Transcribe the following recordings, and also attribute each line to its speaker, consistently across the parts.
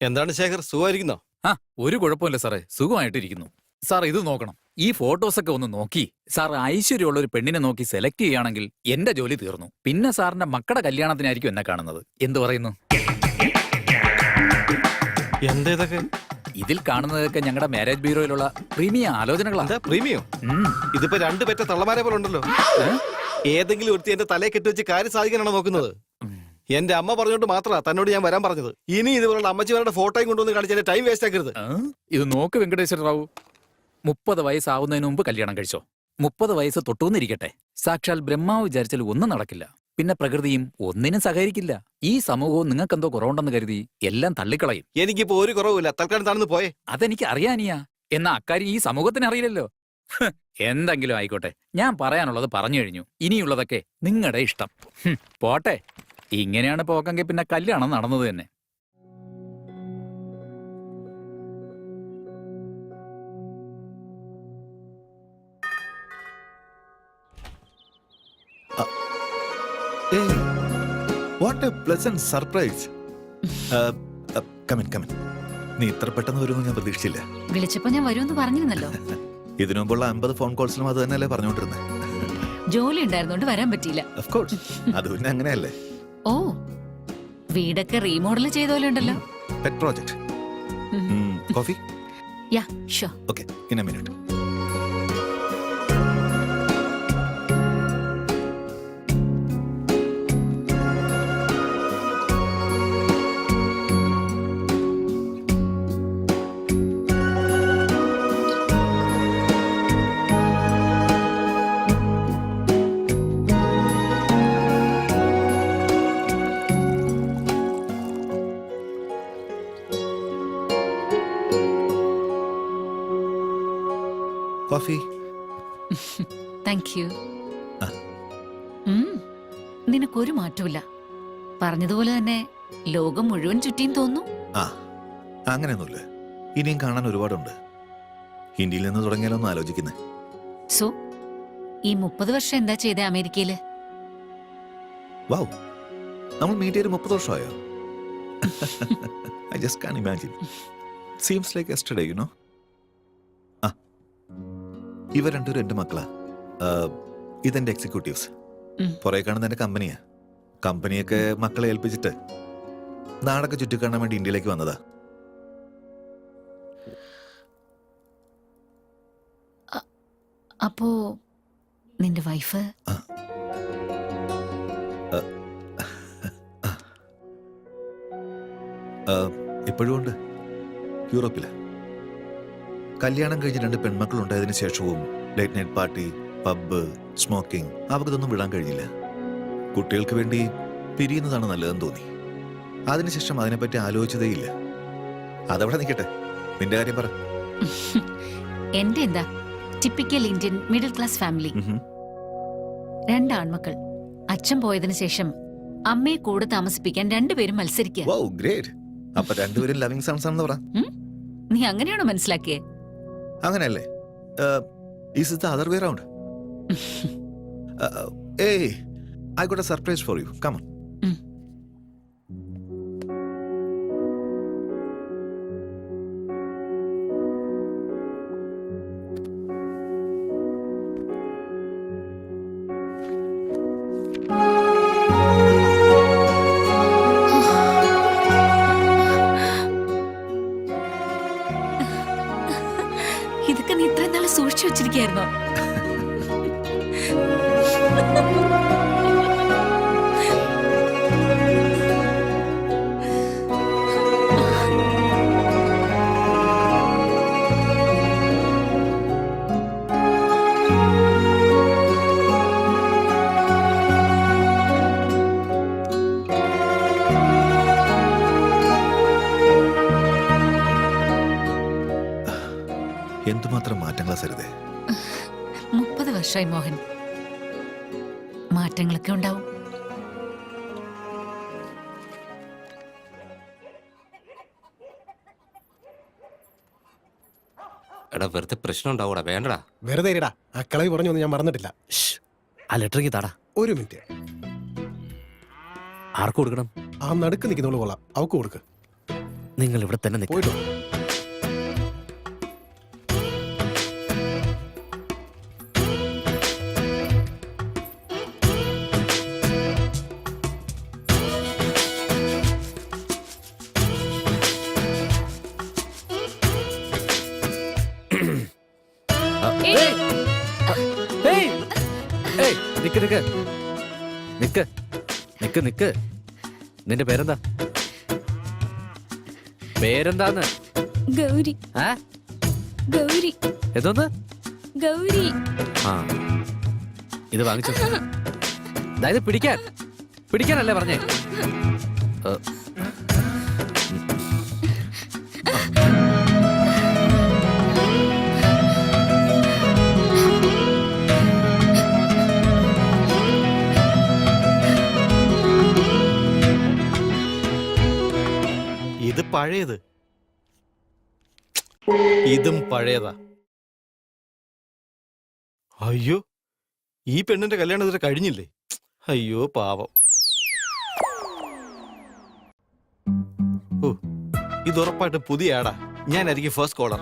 Speaker 1: എന്താണ് ശേഖർ, സുഖമായിരിക്കുന്നോ?
Speaker 2: ഒരു കുഴപ്പമില്ല സാറേ, സുഖമായിട്ടിരിക്കുന്നു. സാർ ഇത് നോക്കണം, ഈ ഫോട്ടോസൊക്കെ ഒന്ന് നോക്കി സാർ ഐശ്വര്യമുള്ള ഒരു പെണ്ണിനെ നോക്കി സെലക്ട് ചെയ്യുകയാണെങ്കിൽ എന്റെ ജോലി തീർന്നു. പിന്നെ സാറിന്റെ മക്കളുടെ കല്യാണത്തിനായിരിക്കും എന്നെ കാണുന്നത്. എന്തു പറയുന്നു?
Speaker 1: എന്തേതൊക്കെ
Speaker 2: ഇതിൽ കാണുന്നതൊക്കെ ഞങ്ങളുടെ മാരേജ് ബ്യൂറോയിലുള്ള പ്രീമിയം ആലോചനകളാണ്.
Speaker 1: പ്രീമിയം? ഇതിപ്പോ രണ്ടു പെറ്റ തള്ളമാരെ പോലെ ഉണ്ടല്ലോ. ഏതെങ്കിലും ഒരുത്തി എന്റെ തലയെ കെട്ടിവെച്ച് കാര്യം സാധിക്കാനാണോ നോക്കുന്നത്? എന്റെ അമ്മ പറഞ്ഞോണ്ട് മാത്രമാ തന്നോട് ഞാൻ വരാൻ പറഞ്ഞത്. ഇനി ഇതുപോലുള്ള അമ്മച്ചിമാരുടെ ഫോട്ടോയും കൊണ്ടുവന്ന് കാണിച്ച് എന്റെ ടൈം വേസ്റ്റ് ആക്കരുത്.
Speaker 2: ഇത് നോക്ക് വെങ്കടേശ്വര റാവു, 30 വയസ്സാവുന്നതിന് മുമ്പ് കല്യാണം കഴിച്ചോ. 30 വയസ്സ് തൊട്ടുവന്നിരിക്കട്ടെ, സാക്ഷാൽ ബ്രഹ്മാവ് വിചാരിച്ചാൽ ഒന്നും നടക്കില്ല. പിന്നെ പ്രകൃതിയും ഒന്നിനും സഹകരിക്കില്ല. ഈ സമൂഹവും നിങ്ങൾക്കെന്തോ കുറവുണ്ടെന്ന് കരുതി എല്ലാം തള്ളിക്കളയും.
Speaker 1: എനിക്കിപ്പോ ഒരു കുറവില്ല, തൽക്കാലം താണെന്ന് പോയേ.
Speaker 2: അതെനിക്ക് അറിയാനിയാ, എന്നാ അക്കാര്യം ഈ സമൂഹത്തിന് അറിയില്ലല്ലോ. എന്തെങ്കിലും ആയിക്കോട്ടെ, ഞാൻ പറയാനുള്ളത് പറഞ്ഞു കഴിഞ്ഞു. ഇനിയുള്ളതൊക്കെ നിങ്ങളുടെ ഇഷ്ടം. പോട്ടെ. ഇങ്ങനെയാണ് പോക്കെങ്കിൽ പിന്നെ കല്യാണം നടന്നത് തന്നെ.
Speaker 3: What A pleasant surprise. നീ ഇത്ര പെട്ടെന്ന് വരുമെന്ന് ഞാൻ പ്രതീക്ഷിച്ചില്ല.
Speaker 4: വിളിച്ചപ്പോ ഞാൻ വരുമെന്ന് പറഞ്ഞിരുന്നല്ലോ.
Speaker 3: ഇതിനു മുമ്പുള്ള 50 ഫോൺ കോൾസിലും അത് തന്നെയല്ലേ പറഞ്ഞോണ്ടിരുന്നത്.
Speaker 4: ജോലി ഉണ്ടായിരുന്നോണ്ട് വരാൻ പറ്റിയില്ല.
Speaker 3: അത് പിന്നെ അങ്ങനെയല്ലേ.
Speaker 4: ഓ, വീടൊക്കെ റീമോഡൽ ചെയ്ത പോലെ ഉണ്ടല്ലോ.
Speaker 3: Pet project. Coffee?
Speaker 4: Yeah sure.
Speaker 3: Okay, in A minute. Coffee.
Speaker 4: Thank you. നിനക്കൊരു മാറ്റമില്ല. പറഞ്ഞതുപോലെ തന്നെ ലോകം മുഴുവൻ ചുറ്റിയും തോന്നുന്നു.
Speaker 3: അങ്ങനെയൊന്നുമില്ല, ഇനിയും കാണാൻ ഒരുപാടുണ്ട്. ഇന്ത്യയിൽ നിന്ന് തുടങ്ങിയാലൊന്നും ആലോചിക്കുന്നേ.
Speaker 4: സോ ഈ 30 വർഷം എന്താ ചെയ്തേ അമേരിക്കയില്?
Speaker 3: വൗ, നമ്മൾ മീറ്റ് ചെയ്ത് 30 വർഷമായോ? I just can't imagine. Seems like yesterday, you know. ഇവർ രണ്ടുപേരും എന്റെ മക്കളാ. ഇതെന്റെ എക്സിക്യൂട്ടീവ്സ്. പുറകെ കാണുന്ന എന്റെ കമ്പനിയാ. കമ്പനിയൊക്കെ മക്കളെ ഏൽപ്പിച്ചിട്ട് നാടൊക്കെ ചുറ്റിക്കാണാൻ വേണ്ടി ഇന്ത്യയിലേക്ക് വന്നതാ.
Speaker 4: അപ്പോ നിന്റെ വൈഫ്?
Speaker 3: ഇപ്പോഴും ഉണ്ട്, യൂറോപ്പില്. കല്യാണം കഴിഞ്ഞ് 2 പെൺമക്കളുണ്ടായതിനു ശേഷവും late night party, pub, smoking, അവർക്കിതൊന്നും വിടാൻ കഴിഞ്ഞില്ല. കുട്ടികൾക്ക് വേണ്ടി പിരിയുന്നതാണ് നല്ലതെന്ന് തോന്നി. അതിനുശേഷം അതിനെപ്പറ്റി ആലോചിച്ചതേയില്ല. അതവിടെ നിൽക്കട്ടെ, നിന്റെ കാര്യം പറ.
Speaker 4: എന്റെ എന്താ, typical Indian middle class family. 2 ആൺമക്കൾ. അച്ഛൻ പോയതിനു ശേഷം അമ്മയെ കൂടെ താമസിപ്പിക്കാൻ 2 പേരും മത്സരിക്കുക.
Speaker 3: Wow, great. അപ്പൊ 2 പേരും ലവിംഗ് സൺസ് ആണെന്ന് പറ.
Speaker 4: നീ അങ്ങനെയാണോ മനസ്സിലാക്കിയേ?
Speaker 3: അങ്ങനെയല്ലേ? Is it the other way around? Hey, I got a surprise for you. Come on.
Speaker 4: ഇതൊക്കെ നീ ഇത്രയും നാളെ സൂക്ഷിച്ചു വെച്ചിരിക്കായിരുന്നോ?
Speaker 3: എന്തുമാത്രം മാറ്റങ്ങളാ സരിതേ.
Speaker 4: 30 വർഷമായി മോഹൻ. മാറ്റങ്ങളൊക്കെ ഉണ്ടാവും.
Speaker 1: എടാ, വെറുതെ പ്രശ്നം ഉണ്ടാവൂടാ, വേണ്ടടാ.
Speaker 5: വെറുതെ ഇരിടാ, ആ കളവി പറഞ്ഞൊന്നും ഞാൻ മറന്നിട്ടില്ല.
Speaker 2: ആ ലെറ്ററിക്ക് താടാ.
Speaker 5: ഒരു മിനിറ്റ്.
Speaker 2: ആർക്ക് കൊടുക്കണം?
Speaker 5: ആ നടുക്ക് നിൽക്കുന്നവള് കൊള്ളാം, അവക്ക് കൊടുക്ക്.
Speaker 6: നിങ്ങൾ ഇവിടെ തന്നെ നിൽക്കും.
Speaker 5: പോയിട്ടോ.
Speaker 6: ഏയ്! ഏയ്, നിക്ക് നിക്ക് നിക്ക് നിക്ക് നിക്ക്. നിന്റെ പേരെന്താ? പേരെന്താന്ന്?
Speaker 7: ഗൗരി.
Speaker 6: ആ
Speaker 7: ഗൗരി.
Speaker 6: എന്തോന്ന്?
Speaker 7: ഗൗരി.
Speaker 6: ആ ഇത് വാങ്ങിച്ചോ. അതായത് പിടിക്കാനല്ലേ പറഞ്ഞേ? ഏ,
Speaker 1: ഇത് പഴയത്, ഇതും പഴയതാ. അയ്യോ, ഈ പെണ്ണിന്റെ കല്യാണം ഇതുവരെ കഴിഞ്ഞില്ലേ? അയ്യോ പാവം. ഓ, ഇത് ഉറപ്പായിട്ട് പുതിയ ആടാ. ഞാനായിരിക്കും first caller.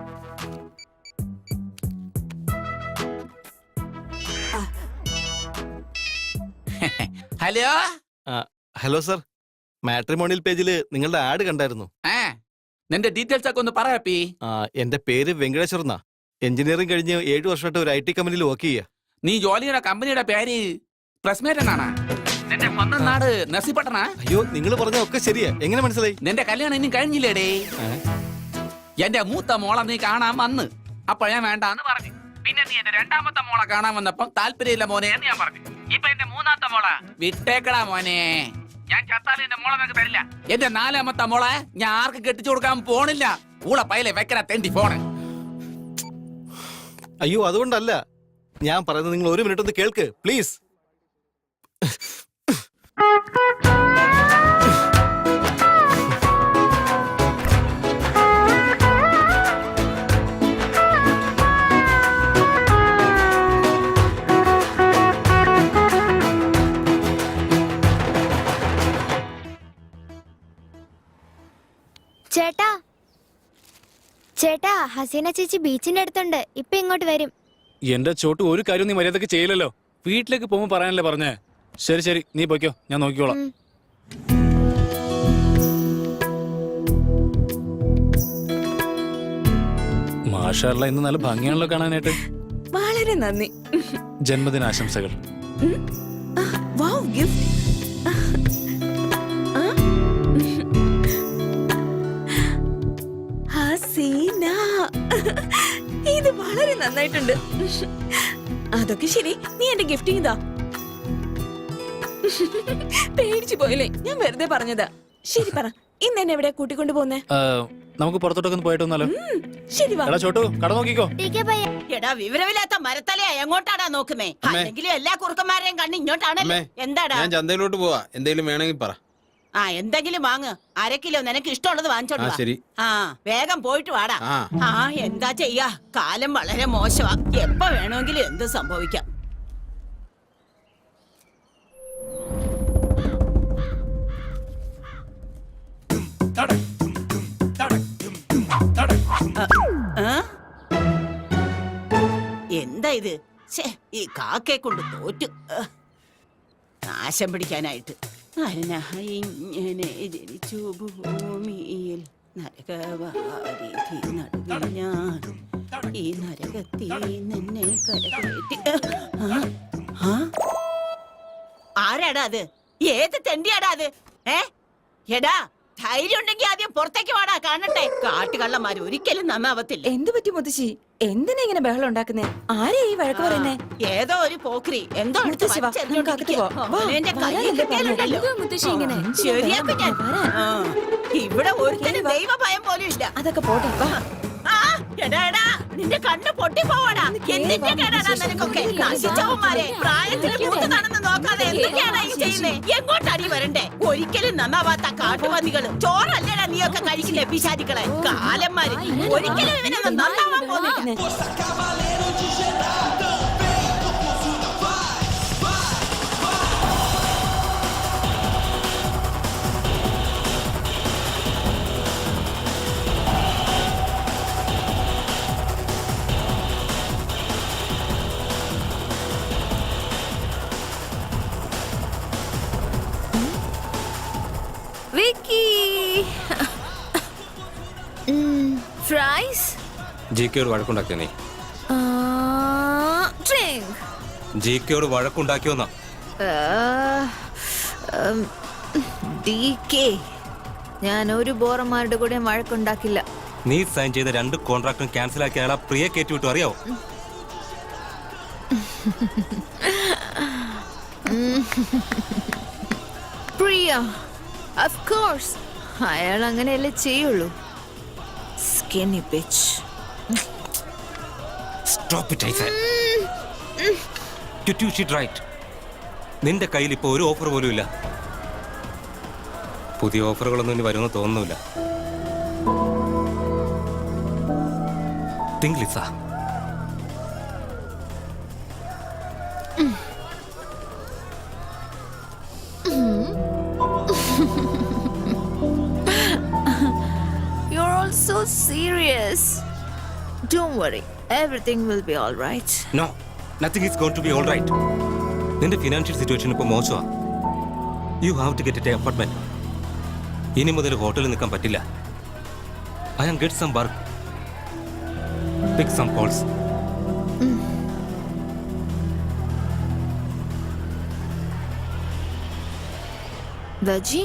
Speaker 8: Hello.
Speaker 1: Hello sir, matrimonial പേജിൽ നിങ്ങളുടെ ആഡ് കണ്ടായിരുന്നു.
Speaker 8: നിന്റെ ഡീറ്റെയിൽസ് ഒക്കെ ഒന്ന് പറയാപ്പി.
Speaker 1: എന്റെ പേര് വെങ്കടേശ്വർ എന്നാ. എഞ്ചിനീയറിംഗ് കഴിഞ്ഞ് 7 വർഷമായിട്ട് ഒരു IT കമ്പനിയിൽ വർക്ക് ചെയ്യുക.
Speaker 8: നീ ജോലി ചെയ്യുന്ന കമ്പനിയുടെ പേര് പ്രസ്മേറ്റ് എന്നാണ്. നിന്റെ സ്വന്തം നാട് നസിപ്പട്ടണ.
Speaker 1: അയ്യോ, നിങ്ങൾ പറഞ്ഞ ഒക്കെ ശരിയാ. എങ്ങനെ മനസ്സിലായി?
Speaker 8: നിന്റെ കല്യാണം ഇനി കഴിഞ്ഞില്ലേടേ? എന്റെ മൂത്ത മോളെ നീ കാണാൻ വന്ന് അപ്പൊ ഞാൻ വേണ്ടാന്ന് പറഞ്ഞു. പിന്നെ നീ എന്റെ രണ്ടാമത്തെ മോളെ കാണാൻ വന്നപ്പം താല്പര്യമില്ല മോനെ എന്ന് ഞാൻ പറഞ്ഞു. ഇപ്പൊ എന്റെ മൂന്നാമത്തെ മോളെ വിട്ടേക്കടാ മോനെ. ഞാൻ ചത്താലും എന്റെ മോളെ നിനക്ക് തരില്ല. എന്റെ 4ാമത്തെ മോളെ ഞാൻ ആർക്ക് കെട്ടിച്ചു കൊടുക്കാൻ പോണില്ല. ഊള പൈലെ വെക്കല തെണ്ടി ഫോണ്.
Speaker 1: അയ്യോ, അതുകൊണ്ടല്ല ഞാൻ പറയുന്നത്. നിങ്ങൾ 1 മിനിറ്റ് ഒന്ന് കേൾക്ക് പ്ലീസ്.
Speaker 7: ചേട്ടാ, ചേട്ടാ, ഹസീന ചേച്ചി ബീച്ചിന്റെ അടുത്തുണ്ട്. ഇപ്പൊ ഇങ്ങോട്ട് വരും.
Speaker 9: എന്റെ ചോട്ട് ഒരു കാര്യം നീ മര്യാദക്ക് ചെയ്യില്ലല്ലോ. വീട്ടിലേക്ക് പോകുമ്പോ പറയാനല്ലേ പറഞ്ഞേ. ശരി ശരി, നീ പൊയ്ക്കോ, ഞാൻ നോക്കിക്കോളാം.
Speaker 7: ഉം.
Speaker 9: മാഷാള്ള ഇന്ന് നല്ല ഭംഗിയാണല്ലോ കാണാനായിട്ട്.
Speaker 10: വളരെ നന്ദി.
Speaker 9: ജന്മദിനാശംസകൾ.
Speaker 10: Wow, gift. ഹസീന, ഇത് വളരെ നന്നായിട്ടുണ്ട്. അതൊക്കെ ശരി, നീ എന്റെ ഗിഫ്റ്റ് ചെയ്താ. പേടിച്ചു പോയില്ലേ? ഞാൻ വെറുതെ പറഞ്ഞതാ. ശരി പറ, ഇന്ന് എന്നെ എവിടെ കൂട്ടിക്കൊണ്ടു പോന്നേ?
Speaker 9: നമുക്ക് പുറത്തോട്ടൊക്കെ ഒന്ന് പോയിട്ട് വന്നാലോ?
Speaker 10: ശരി വാ.
Speaker 9: എടാ ചോട്ടു, കട നോക്കിക്കോ.
Speaker 11: എടാ വിവരമില്ലാത്ത മരത്തലയാ എങ്ങോട്ടാടാ നോക്കുന്നേ? അല്ലെങ്കിലും എല്ലാ കുറുക്കന്മാരെയും കണ്ണ് ഇങ്ങോട്ടാണല്ലേ. എന്താടാ?
Speaker 12: ഞാൻ ചന്തയിലോട്ട് പോവാ, എന്തെങ്കിലും വേണമെങ്കിൽ പറ.
Speaker 11: എന്തെങ്കിലും വാങ്ങ്. 1/2 കിലോ നിനക്ക് ഇഷ്ടമുള്ളത് വാങ്ങിച്ചോണ്ട് വാ.
Speaker 12: ശരി.
Speaker 11: വേഗം പോയിട്ട് വാടാ. എന്താ ചെയ്യാ, കാലം വളരെ മോശമാ. എപ്പോ വേണമെങ്കിലും എന്ത് സംഭവിക്കാം. എന്താ ഇത്? ഈ കാക്കയെ കൊണ്ട് തോറ്റു. നാശം പിടിക്കാനായിട്ട്. ഇങ്ങനെ ജനിച്ചു ഭൂമിയിൽ നരകവാരിധി നടുവിൽ ഞാൻ. ഈ നരകത്തിൽ നിന്നെ കരകയറ്റി. ആരാടാ അത്? ഏത് തെണ്ടിയാടാ അത്? എടാ, ധൈര്യം ഉണ്ടെങ്കിൽ ആദ്യം പുറത്തേക്ക് വാടാ, കാണട്ടെ. കാട്ടുകള്ളന്മാർ ഒരിക്കലും നന്നാവത്തില്ല.
Speaker 10: എന്തു പറ്റി മുത്തശ്ശി? എന്തിനാ ഇങ്ങനെ ബഹളം ഉണ്ടാക്കുന്നേ? ആരെയാ ഈ വഴക്ക് പറയുന്നേ?
Speaker 11: ഏതോ ഒരു പോക്രി എന്തോ
Speaker 10: മുത്തശ്ശി വാ, നമുക്ക് അകത്ത് പോവാം. വാ, മുത്തശ്ശി ഇങ്ങനെ.
Speaker 11: ശരിയാക്കും ഞാൻ. ഇവിടെ ഒരുത്തനും ദൈവ ഭയം പോലും ഇല്ല.
Speaker 10: അതൊക്കെ പോട്ടെ, വാ.
Speaker 11: എടാ, നിന്റെ കണ്ണ് പൊട്ടിപ്പോവാടാ. എന്തിന്റെ കേടാടാ നിനക്കൊക്കെ? നശിച്ചവന്മാരെ, പ്രായത്തിന് മൂത്തതാണെന്ന് നോക്കാതെ എന്തൊക്കെയാണ് ഈ ചെയ്യുന്നേ? എങ്ങോട്ടാടി വരണ്ടേ? ഒരിക്കലും നന്നാവാത്ത കാട്ടുപന്നികള്. ചോറല്ലേടാ നീയൊക്കെ കഴിക്കില്ലേ പിശാചികളെ? കാലന്മാര് ഒരിക്കലും ഇവനൊന്നും നന്നാവാൻ പോകുന്നില്ല.
Speaker 10: വിക്കി ഫ്രൈസ്
Speaker 12: ജിക്കയോട് വഴക്കുണ്ടാക്കിയോ നീ?
Speaker 10: ഡ്രിങ്ക്
Speaker 12: ജിക്കയോട് വഴക്കുണ്ടാക്കിയോന്നാ?
Speaker 10: DK ഞാൻ ഒരു ബോറന്മാരുടെ കൂടെ വഴക്കുണ്ടാക്കില്ല.
Speaker 12: നീ സൈൻ ചെയ്ത 2 കോൺട്രാക്ടും ക്യാൻസൽ ആക്കി അയാളെ പ്രിയ കയറ്റി വിട്ടു, അറിയാവോ?
Speaker 10: പ്രിയ of course അയാൾ അങ്ങനെയല്ലേ ചെയ്യുള്ളൂ. Skinny bitch.
Speaker 12: Stop it, I said. You should write. നിന്റെ കയ്യിൽ ഇപ്പൊ ഒരു ഓഫർ പോലും ഇല്ല. പുതിയ ഓഫറുകളൊന്നും ഇനി വരുമെന്ന് തോന്നുന്നില്ല. Think, Lisa.
Speaker 10: You're all so serious. Don't worry, everything will be all right.
Speaker 12: No, nothing is going to be all right. നിന്റെ ഫിനാൻഷ്യൽ സിറ്റുവേഷൻ ഇപ്പൊ മോശമാ. You have to get an apartment. ഇനി മുതൽ ഹോട്ടലിൽ നിൽക്കാൻ പറ്റില്ല. I am get some work. Pick some calls.
Speaker 10: Vaji?